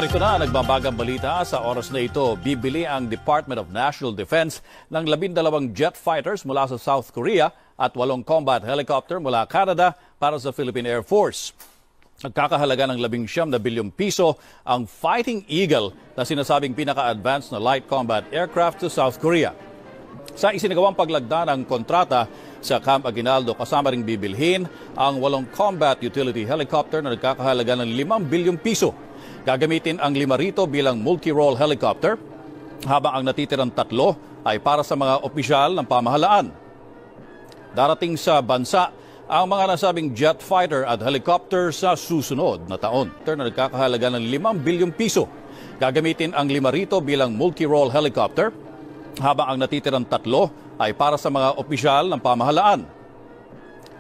Narito na nagbabagang balita. Sa oras na ito, bibili ang Department of National Defense ng 12 jet fighters mula sa South Korea at 8 combat helicopter mula Canada para sa Philippine Air Force. Nagkakahalaga ng 19 bilyong piso ang Fighting Eagle na sinasabing pinaka-advanced na light combat aircraft sa South Korea. Sa isinagawang paglagda ng kontrata sa Camp Aguinaldo, kasama ring bibilhin ang 8 combat utility helicopter na nagkakahalaga ng 5 bilyong piso. Gagamitin ang 5 rito bilang multi-role helicopter, habang ang natitirang 3 ay para sa mga opisyal ng pamahalaan. Darating sa bansa ang mga nasabing jet fighter at helicopter sa susunod na taon. Na nagkakahalaga ng 5 bilyong piso. Gagamitin ang 5 rito bilang multi-role helicopter, habang ang natitirang 3 ay para sa mga opisyal ng pamahalaan.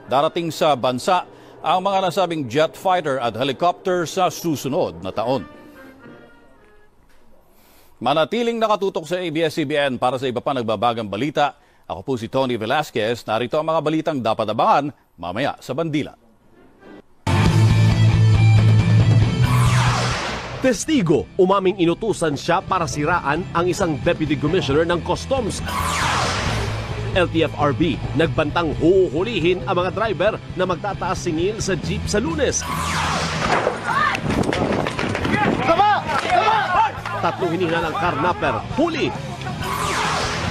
Darating sa bansa ang mga nasabing jet fighter at helicopter sa susunod na taon. Manatiling nakatutok sa ABS-CBN para sa iba pa nagbabagang balita. Ako po si Tony Velasquez. Narito ang mga balitang dapat abangan mamaya sa Bandila. Testigo, umaming inutusan siya para siraan ang isang Deputy Commissioner ng Customs. LTFRB, nagbantang huhulihin ang mga driver na magtataas singil sa jeep sa Lunes. Tatlong hinihina ng karnaper, huli.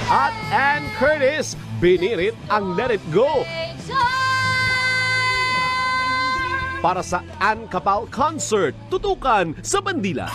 At Ann Curtis, binirit ang Let It Go. Para sa Ann Capal Concert, tutukan sa Bandila.